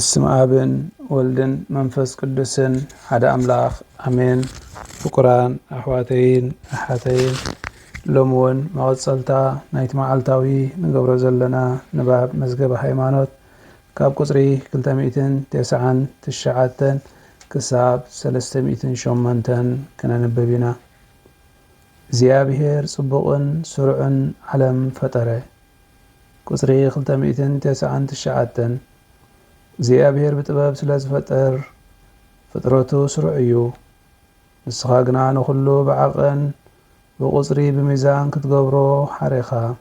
بسم آبن ولدن منفس قدسن حدا أملاخ أمين فقران أحواتين أحاتين لومون مغتصلتا نايت معالتاوي نقبر زلنا نباب مزقب حيمانوت كاب قصري كلتاميتن تسعان تشعاتن كساب سلستميتن شومانتن كنا نببينا زيابهير صبقن سرعن علم فتره قصري كلتاميتن تسعان تشعاتن زيابهير بتباب سلاز فتر فطرته سرعيو نسخاقنا نخلو بعقن بقصري بميزان كتقبرو حريخا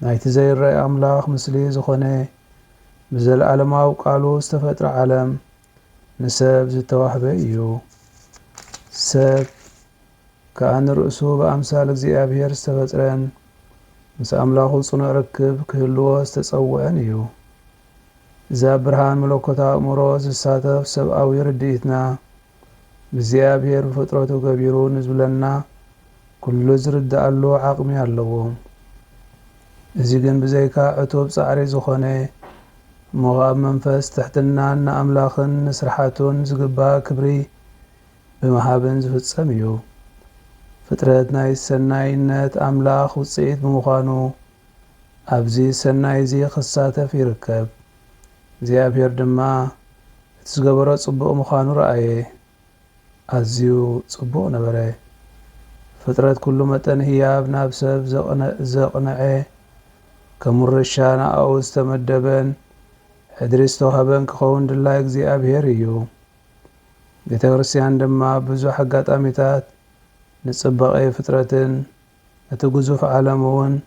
نايت زي الرأي أملاخ مسلي زخوني بزل علماء وقالو استفتر عالم نسب زتواحبه إيو سب كأن رؤسو بأمثال زيابهير استفترن نس أملاخو صنع ركب كهلو استصوعن إيو إذا برهان ملوكتا أمروز الساتف سبقاوي رديتنا بزيابهير بفطرته كبيرو نزبلنا كل زرد قالو عقمي اللوهم إذن بزيكا عطوب صعري زخوني مغاب منفس تحتنا أن أملاخن نسرحاتون زقبا كبري بمحابن زفتسميو فترتنا السناينات أملاخ وصيت بمخانو أبزي السناي زي خصاته في ركب زيابهير دما تسقبرو صبو مخانو رأيه أزيو صبو نبري فترات كل متن هياب نابسب زقنعي كمرشانا أو استمدبن حدريس توهبن كخون دلايك زيابهير إيو بيتغرسيان دما بزو حقات أميتات نتصبقي فترتن نتقزو في عالمون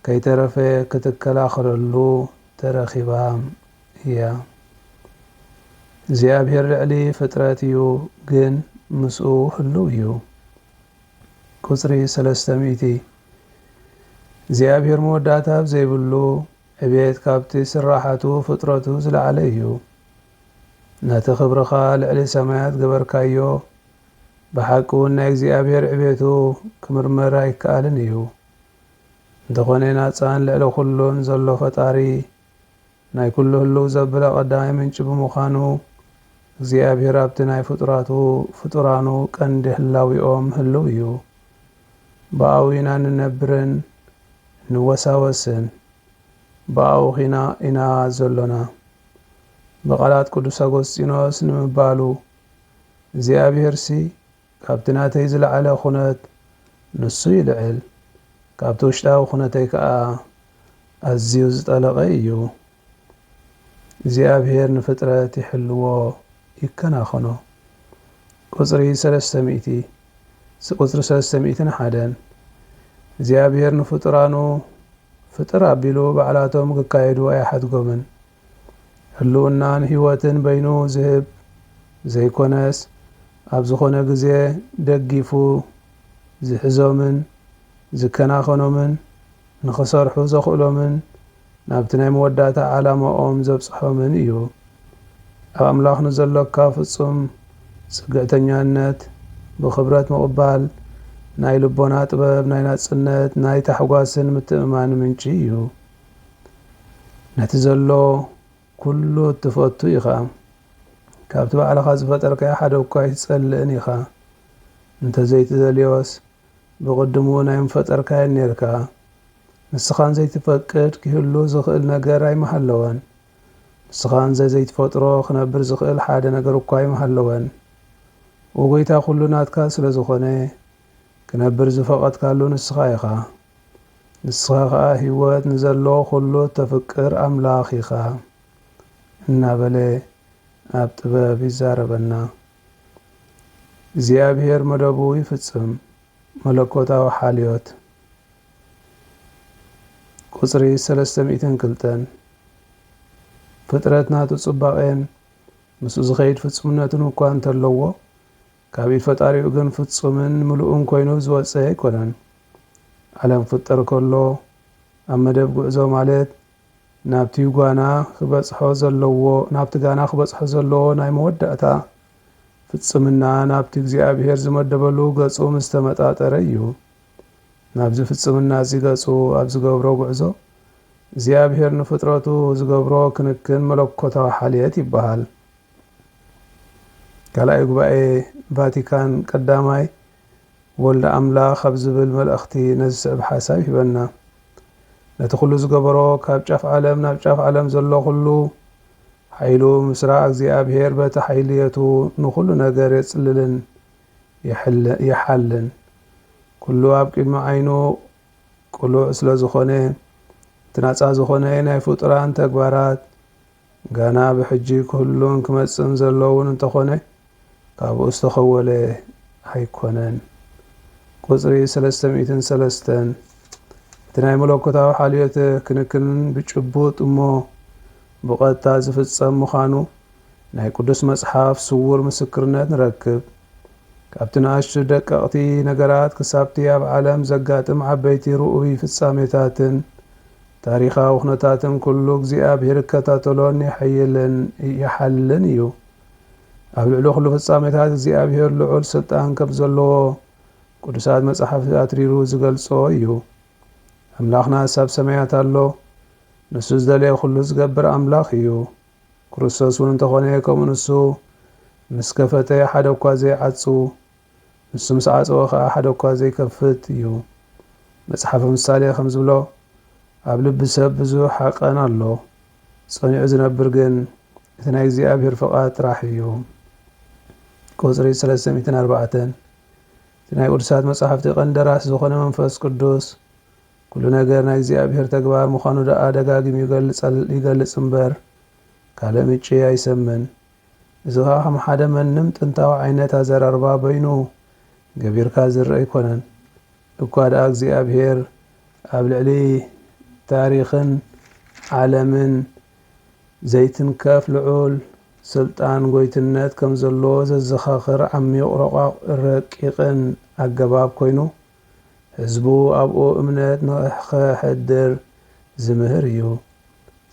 كي ترفي كتكال آخر اللو ترخيبام هي زيابهير لعلي فتراتيو جن مسؤو هلويو قصري سلستميتي زيابهير موداتاب زي بلو عبيت كابتي سراحاتو فطرتو زل عليو ناتي خبرخا لعلي سمايات قبر كايو بحاكو نايك زيابهير عبيتو كمرمرا يكالنيو دخونينا تسان لعلو خلون زلو فطاري ناي كله اللو زبلا قدايم انشب مخانو زيابهير ابتناي فطرانو كنده اللاوي اوم هلويو باوينا ننبرن نوساوسن باوخينا إنا زلنا بقالات قدوس أغسطينوس نمبالو زيابهير سي كابتنا تيزل على خونت نصو يلعل كابتوشتاو خونتيك الزيوز طلقيو زيابهير نفترة حلوة يكنا خنو قصري سلستميتي قصر سلستميتين حدن زيابهير نفترانو فطر أبيلو بعلاتهم كايدو أي حد قمن هلونان هيواتن بينو زهب زي كونس أبزخونا قزي دقيفو زحزو من زكنا خنو من نخسر حوزو خلو من نابتناي موداتا علامة أم زبصحو من إيو أملاخ نزلوك كافصم سقعتنيانت بخبرات مقبال ناي لبونات طبب ناي ناصنت ناي تحواسن متأمان منشيو نتزلو كله تفوتو يخا كابتو على خاز فترك يا حدا وكاي تسألن يخا انت زيت ذليوس بقدمو نايم فترك نيركا نسخان زي تفكر كهلو زخيل نجار أي محلوان نسخان زي تفطرو خنبر زخيل حدا نجار وكاي محلوان وقيتا كلو ناتكاس لزخوني كنبر زفقت كالو نسخايخا نسخايخا هيوات نزلو كلو تفكر أملاخيخا النابلي أبتباب يزاربنا زيابهير مدبو يفتسم ملكوتا وحاليوت قصري سلستميتن كلتن فترتنا تصبقين مسو زخيد فتسمناتن وكوان تلوو كابيل فتاريو جن فتسمن ملؤون كوينو زواتسا يكونن علم فتر كله أما دب قعزو مالت نابتيو غانا خبص حوز اللوو نابت غانا خبص حوز اللوو ناي مودأتا فتسمنا نابتيو زيابهير زمدبلو قصو مستمتات ريو نابز فتسمنا زي قصو أبز قبرو قعزو እግዚአብሔር ንፍጥረቱ ዝገብሮ ክንክን መለኮታዊ ሓልየት ይበሃል። ካልኣይ ጉባኤ ቫቲካን ቀዳማይ ወልደ ኣምላኽ ኣብ ዝብል መልእኽቲ ነዚ ስዕብ ሓሳብ ይህበና። ነቲ ኩሉ ዝገበሮ ካብ ጫፍ ዓለም ናብ ጫፍ ዓለም ዘሎ ኩሉ ሓይሉ ምስራቅ እግዚአብሔር በቲ ሓይልየቱ ንኩሉ ነገር የጽልልን ይሓልን ኩሉ ኣብ ቅድሚ ዓይኑ ቁሉዕ ስለ ዝኾነ ትናጻ ዝኾነ ናይ ፍጡራን ተግባራት ጋና ብሕጂ ኩሉን ክመጽን ዘለውን እንተኾነ ካብኡ ዝተኸወለ ኣይኮነን። ቁጽሪ 303 እቲ ናይ መለኮታዊ ሓልዮት ክንክን ብጭቡጥ እሞ ብቐጥታ ዝፍጸም ምዃኑ ናይ ቅዱስ መጽሓፍ ስውር ምስክርነት ንረክብ። ካብቲ ንኣሽቱ ደቀቕቲ ነገራት ክሳብቲ ኣብ ዓለም ዘጋጥም ዓበይቲ ርኡይ ፍጻሜታትን ታሪኻዊ ኩነታትን ኩሉ እግዚኣብሔር ይከታተሎን ይሓልን እዩ። ኣብ ልዕሊ ኩሉ ፍጻሜታት እግዚኣብሔር ልዑል ስልጣን ከም ዘለዎ ቅዱሳት መጽሓፍቲ ኣትሪሩ ዝገልጾ እዩ። ኣምላኽና ኣብ ሰማያት ኣሎ፣ ንሱ ዝደለየ ኩሉ ዝገብር ኣምላኽ እዩ። ክርስቶስ እውን እንተኾነ ከምኡ ንሱ ምስ ከፈተ ሓደ እኳ ዘይዓጹ ንሱ ምስ ዓፀወ ከዓ ሓደ እኳ ዘይከፍት እዩ። መጽሓፈ ምሳሌ ከም ዝብሎ ኣብ ልቢ ሰብ ብዙሕ ሓቐን ኣሎ፣ ጸኒዑ ዝነብር ግን እቲ ናይ እግዚኣብሔር ፍቓድ ጥራሕ እዩ። ቁጽሪ 304 እቲ ናይ ቅዱሳት መጽሓፍቲ ቀንደራስ ዝኾነ መንፈስ ቅዱስ ኩሉ ነገር ናይ እግዚኣብሔር ተግባር ምዃኑ ደኣ ደጋጊሙ ይገልጽ እምበር ካልእ ምጪ ኣይሰምን። እዚ ከዓ ከም ሓደ መንም ጥንታዊ ዓይነት ኣዘራርባ በይኑ ገቢርካ ዝርአ ኣይኮነን። እኳ ደኣ እግዚኣብሔር ኣብ ልዕሊ ታሪኽን ዓለምን ዘይትንከፍ ልዑል ስልጣን ጎይትነት ከም ዘለዎ ዘዘኻኽር ዓሚቕ ረቂቕን ኣገባብ ኮይኑ ህዝቡ ኣብኡ እምነት ንኽሕድር ዝምህር እዩ።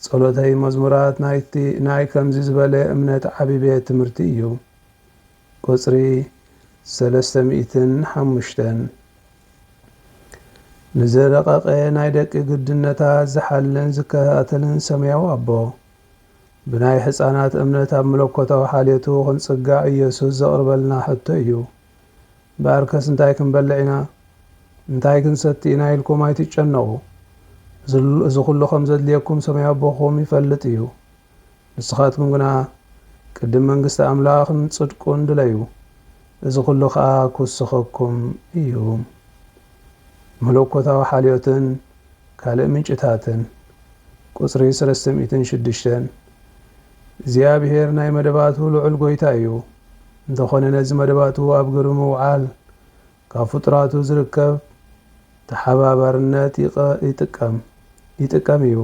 ጸሎተይ መዝሙራት ናይ ከምዚ ዝበለ እምነት ዓብዪ ቤት ትምህርቲ እዩ። ቁጽሪ 305 ንዝረቐቐ ናይ ደቂ ግድነታት ዝሓልን ዝከታተልን ሰማያዊ ኣቦ ብናይ ህፃናት እምነት ኣብ መለኮታዊ ሓልየቱ ክንጽጋዕ ኢየሱስ ዘቕርበልና ሕቶ እዩ። በኣርከስ እንታይ ክንበልዕ ኢና እንታይ ክንሰቲ ኢና ኢልኩም ኣይትጨነቑ። እዚ ኩሉ ከም ዘድልየኩም ሰማያዊ ኣቦኹም ይፈልጥ እዩ። ንስኻትኩም ግና ቅድም መንግስቲ ኣምላኽን ጽድቁን ድለዩ፣ እዚ ኩሉ ከዓ ክውስኸኩም እዩ። መለኮታዊ ሓልዮትን ካልእ ምንጭታትን ቁጽሪ 306 እግዚኣብሔር ናይ መደባቱ ልዑል ጎይታ እዩ። እንተኾነ ነዚ መደባቱ ኣብ ግርሚ ምውዓል ካብ ፍጡራቱ ዝርከብ ተሓባባርነት ይጥቀም እዩ።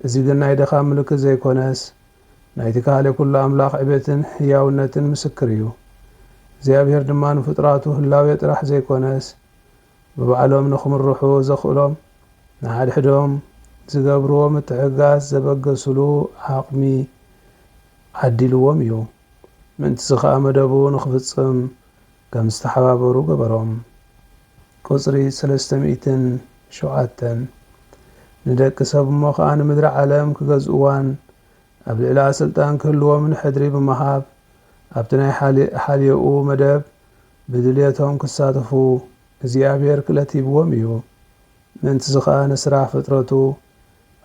እዚ ግን ናይ ድኻም ምልክት ዘይኮነስ ናይቲ ካህልየ ኩሉ ኣምላኽ ዕቤትን ህያውነትን ምስክር እዩ። እግዚኣብሔር ድማ ንፍጡራቱ ህላዌ ጥራሕ ዘይኮነስ ብባዕሎም ንኽምርሑ ዘኽእሎም ንሓድሕዶም ዝገብርዎ ምትሕግጋዝ ዘበገስሉ ዓቕሚ ዓዲልዎም እዩ። ምእንቲ እዚ ከዓ መደቡ ንኽፍጽም ከም ዝተሓባበሩ ገበሮም። ቁጽሪ 307 ንደቂ ሰብ እሞ ከዓ ንምድሪ ዓለም ክገዝእዋን ኣብ ልዕላ ስልጣን ክህልዎምን ሕድሪ ብምሃብ ኣብቲ ናይ ሓልየኡ መደብ ብድልየቶም ክሳተፉ እግዚኣብሔር ክእለት ሂብዎም እዩ። ምእንቲ እዚ ከዓ ንስራሕ ፍጥረቱ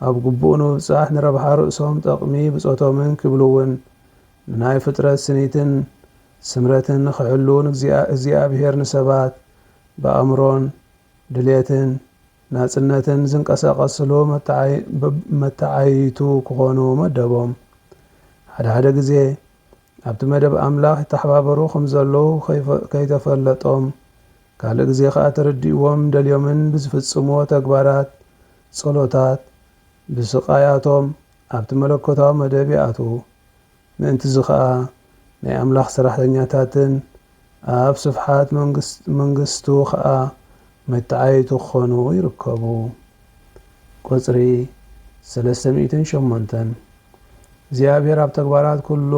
ኣብ ግቡእ ንምብጻሕ ንረብሓ ርእሶም ጠቕሚ ብጾቶምን ክብልውን ንናይ ፍጥረት ስኒትን ስምረትን ንኽሕሉን እግዚኣብሔር ንሰባት ብኣእምሮን ድልየትን ናጽነትን ዝንቀሳቐስሉ መተዓይቱ ክኾኑ መደቦም። ሓደ ግዜ ኣብቲ መደብ ኣምላኽ ይተሓባበሩ ከም ዘለዉ ከይተፈለጦም ካልእ ግዜ ከዓ ተረዲእዎም ደልዮምን ብዝፍጽምዎ ተግባራት ጸሎታት ብስቃያቶም ኣብቲ መለኮታዊ መደብ ይኣትዉ። ምእንቲ እዚ ከዓ ናይ ኣምላኽ ሰራሕተኛታትን ኣብ ስፍሓት መንግስቱ ከዓ መተዓይቱ ክኾኑ ይርከቡ። ቁጽሪ 308 እግዚኣብሔር ኣብ ተግባራት ኩሉ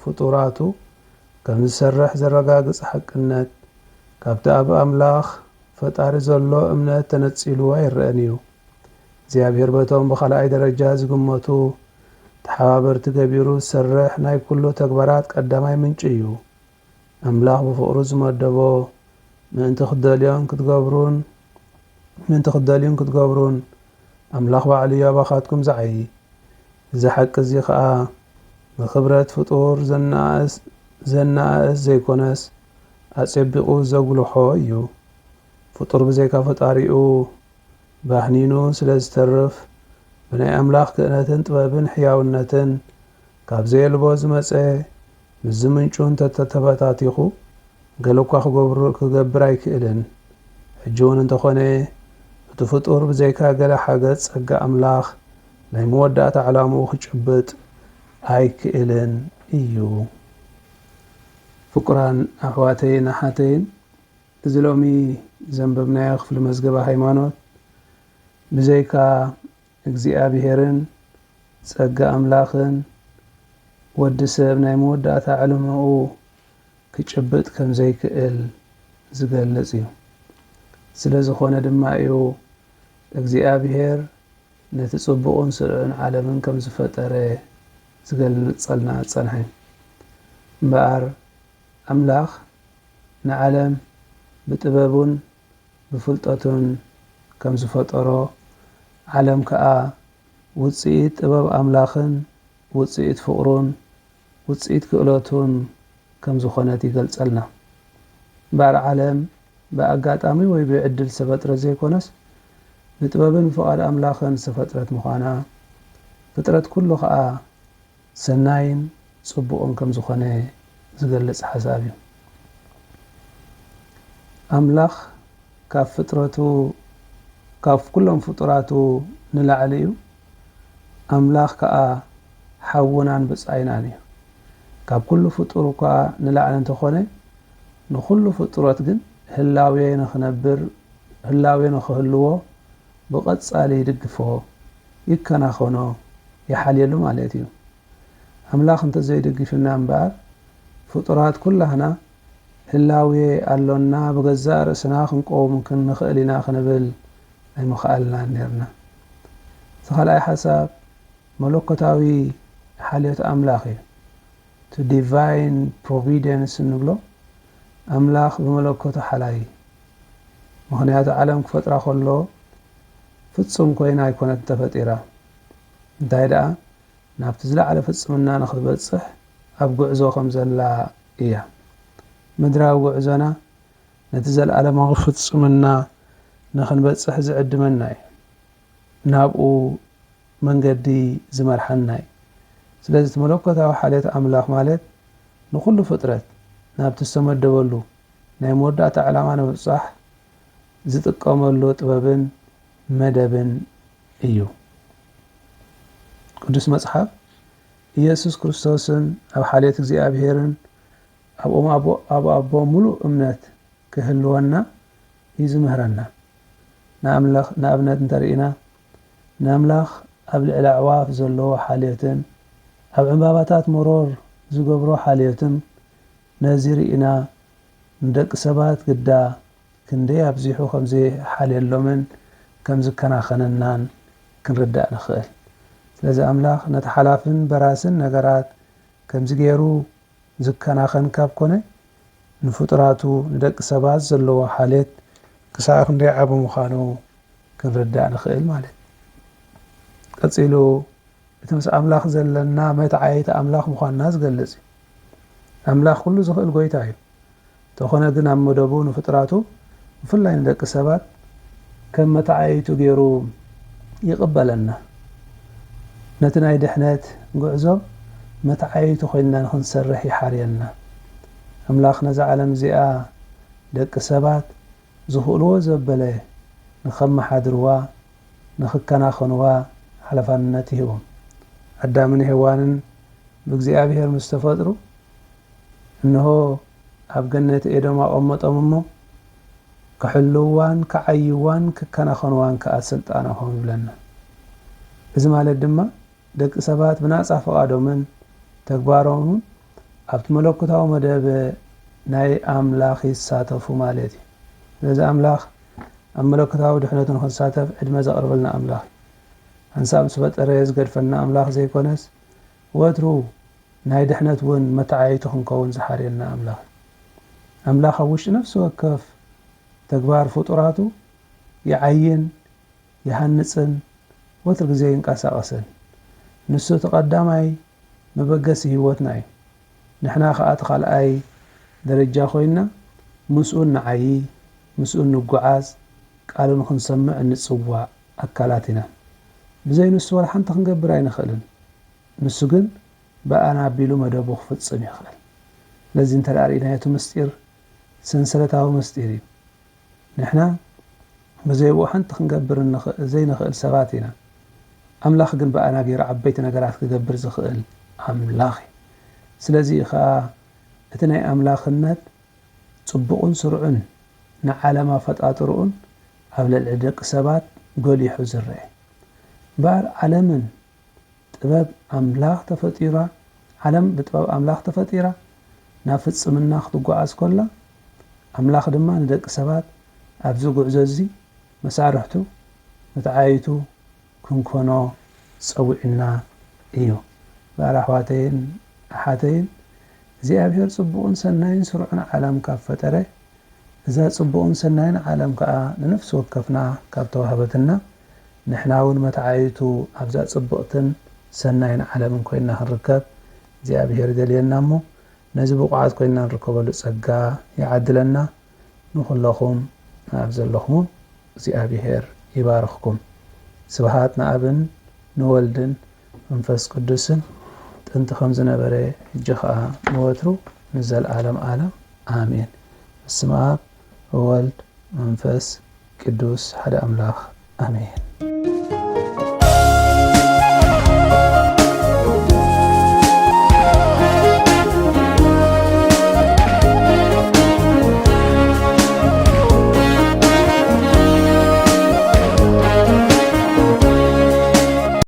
ፍጡራቱ ከም ዝሰርሕ ዘረጋግጽ ሓቅነት ካብቲ ኣብ ኣምላኽ ፈጣሪ ዘሎ እምነት ተነጺሉ ኣይርአን እዩ። እግዚአብሔር በቶም በኻልኣይ ደረጃ ዝግመቱ ተሓባበርቲ ገቢሩ ዝሰርሕ ናይ ኩሉ ተግባራት ቀዳማይ ምንጭ እዩ። ኣምላኽ ብፍቕሩ ዝመደቦ ምእንቲ ክደልዩን ክትገብሩን ኣምላኽ ባዕሉ እዩ ኣባኻትኩም ዝዓዪ። እዚ ሓቂ እዚ ከዓ ብኽብረት ፍጡር ዘናእስ ዘይኮነስ ኣጸቢቑ ዘጉልሖ እዩ። ፍጡር ብዘይካ ፈጣሪኡ ባህኒኑ ስለ ዝተርፍ ብናይ ኣምላኽ ክእነትን ጥበብን ሕያውነትን ካብ ዘየልቦ ዝመፀ ምዝ ምንጩ እንተተበታቲኹ ገለ እኳ ክገብር ኣይክእልን። ሕጂ እውን እንተኾነ እቲ ፍጡር ብዘይካ ገለ ሓገዝ ጸጋ ኣምላኽ ናይ መወዳእታ ዕላምኡ ክጭብጥ ኣይክእልን እዩ። ፍቁራን ኣሕዋተይን ኣሓተይን እዚ ሎሚ ዘንበብናዮ ክፍሊ መዝገበ ሃይማኖት ብዘይካ እግዚኣብሔርን ጸጋ ኣምላኽን ወዲ ሰብ ናይ መወዳእታ ዕላምኡ ክጭብጥ ከም ዘይክእል ዝገልጽ እዩ። ስለ ዝኾነ ድማ እዩ እግዚኣብሔር ነቲ ጽቡቕን ስሩዕን ዓለምን ከም ዝፈጠረ ዝገልጸልና ጸንሐ። እምበኣር ኣምላኽ ንዓለም ብጥበቡን ብፍልጠቱን ከም ዝፈጠሮ ዓለም ከዓ ውፅኢት ጥበብ ኣምላኽን ውፅኢት ፍቕሩን ውፅኢት ክእለቱን ከም ዝኾነት ይገልጸልና። እምበኣር ዓለም ብኣጋጣሚ ወይ ብዕድል ዝተፈጥረት ዘይኮነስ ብጥበብን ፍቓድ ኣምላኽን ዝተፈጥረት ምዃና ፍጥረት ኩሉ ከዓ ሰናይን ጽቡቕን ከም ዝኾነ ዝገልጽ ሓሳብ እዩ። ኣምላኽ ካብ ኩሎም ፍጡራቱ ንላዕሊ እዩ። ኣምላኽ ከዓ ሓውናን ብጻይናን እዩ። ካብ ኩሉ ፍጡር እኳ ንላዕሊ እንተኾነ ንኩሉ ፍጡራት ግን ህላዌ ንኽህልዎ ብቐጻሊ ይድግፎ፣ ይከናኸኖ፣ ይሓልየሉ ማለት እዩ። ኣምላኽ እንተዘይድግፍና እምበኣር ፍጡራት ኩላህና ህላዌ ኣሎና ብገዛእ ርእስና ክንቆም ክንኽእል ኢና ክንብል ኣይምኽኣልናን ነርና። እቲ ካልኣይ ሓሳብ መለኮታዊ ሓልዮት ኣምላኽ እዩ። to divine providence እንብሎ ኣምላኽ ብመለኮቱ ሓላይ ምኽንያቱ ዓለም ክፈጥራ ከሎ ፍጹም ኮይና ኣይኮነት ተፈጢራ። እንታይ ደኣ ናብቲ ዝለዓለ ፍጽምና ንኽትበጽሕ ኣብ ጉዕዞ ከም ዘላ እያ። ምድራዊ ጉዕዞና ነቲ ዘለኣለማዊ ፍጽምና ንኽንበጽሕ ዝዕድመና እዩ። ናብኡ መንገዲ ዝመርሐና እዩ። ስለዚ እቲ መለኮታዊ ሓልዮት ኣምላኽ ማለት ንኩሉ ፍጥረት ናብቲ ዝተመደበሉ ናይ መወዳእታ ዕላማ ንምብጻሕ ዝጥቀመሉ ጥበብን መደብን እዩ። ቅዱስ መጽሓፍ ኢየሱስ ክርስቶስን ኣብ ሓልዮት እግዚኣብሔርን ኣብ ኣቦ ሙሉእ እምነት ክህልወና እዩ ዝምህረና። ንኣብነት እንተሪእና ንኣምላኽ ኣብ ልዕሊ ኣዕዋፍ ዘለዎ ሓልዮትን ኣብ ዕምባባታት መሮር ዝገብሮ ሓልዮትን ነዚ ርኢና ንደቂ ሰባት ግዳ ክንደይ ኣብዚሑ ከም ዘይሓልየሎምን ከም ዝከናኸነናን ክንርዳእ ንኽእል። ስለዚ ኣምላኽ ነቲ ሓላፍን በራስን ነገራት ከምዚ ገይሩ ዝከናኸን ካብ ኮነ ንፍጡራቱ ንደቂ ሰባት ዘለዎ ሓልየት ክሳብ ክንደይ ዓቢ ምዃኑ ክንርዳእ ንኽእል ማለት። ቀፂሉ እቲ ምስ ኣምላኽ ዘለና መትዓየቲ ኣምላኽ ምዃንና ዝገልጽ እዩ። ኣምላኽ ኩሉ ዝኽእል ጎይታ እዩ። እንተኾነ ግን ኣብ መደቡ ንፍጡራቱ ብፍላይ ንደቂ ሰባት ከም መትዓየቱ ገይሩ ይቕበለና። ነቲ ናይ ድሕነት ጉዕዞ መትዓየቱ ኮይንና ንኽንሰርሕ ይሓርየና። ኣምላኽ ነዚ ዓለም እዚኣ ደቂ ሰባት ዝኽእልዎ ዘበለ ንኸመሓድርዋ ንኽከናኸንዋ ሓላፍነት ይህቦም። ኣዳምን ሔዋንን ብእግዚኣብሔር ምስ ተፈጥሩ እንሆ ኣብ ገነት ኤዶም ኣቐመጦም እሞ ክሕልዋን ክዓይዋን ክከናኸንዋን ከዓ ስልጣን ሆም ይብለና። እዚ ማለት ድማ ደቂ ሰባት ብናፃ ፈቓዶምን ተግባሮምን ኣብቲ መለኮታዊ መደብ ናይ ኣምላኽ ይሳተፉ ማለት እዩ። ስለዚ ኣምላኽ ኣብ መለኮታዊ ድሕነቱ ንኽንሳተፍ ዕድመ ዘቕርበልና ኣምላኽ أنسام سبت أريز قد فنا أملاخ زي كونس واترو ناي دحنت ون متعايتهم كون زحارينا أملاخ وش نفسه وكف تكبار فطراته يعين يهنسن وترك زين قاسقسن نسو تقدماي مبقس هيوتناي نحنا خاطر خلأي درجة خوينا مسؤول نعي مسؤول نقعاز قالوا نخن سمع نصوع أكلاتنا بزي نسو ولا حنت خنقبر أين خلن نسو جن بقى أنا بيلو مدبوخ في الصمي خلن لازم تلارينا يتمستير سنسلتها ومستيرين نحنا بزي وحنت خنقبر زي نخل سباتنا أملاخ جن بقى أنا غير عبيتنا قرأت كجبر زخل أملاخي سلازي خا اتناي أملاخ النت صبقون سرعون نعلم فتاطرون قبل العدق سبات قولي حزر بار علمن طباب أملاخ تفطيرة علم بطباب أملاخ تفطيرة نافص من ناخذ قواس كله أملاخ دما ندق سبات أبزو قعززي مسارحتو متعايتو كنكونو صوعنا إيو بار أحواتين أحاتين زي أبهر صبقون سنين سرعنا عالم كافتره إذا صبقون سنين عالم كا لنفس وكفنا كابتوهبتنا نحناون متعايتو أبزا صبقتن سنين عالم كوينا هنركب زي أبهر دليلنا مو نزبق عاد كوينا نركب لسقا يعدلنا نخلقهم أبزا لخمو زي أبهر يبارخكم سبحاتنا أبن نولدن منفس قدسن انت خمزنا بري الجخاء موترو نزل عالم آمين السماء والد منفس قدوس حدا أملاخ آمين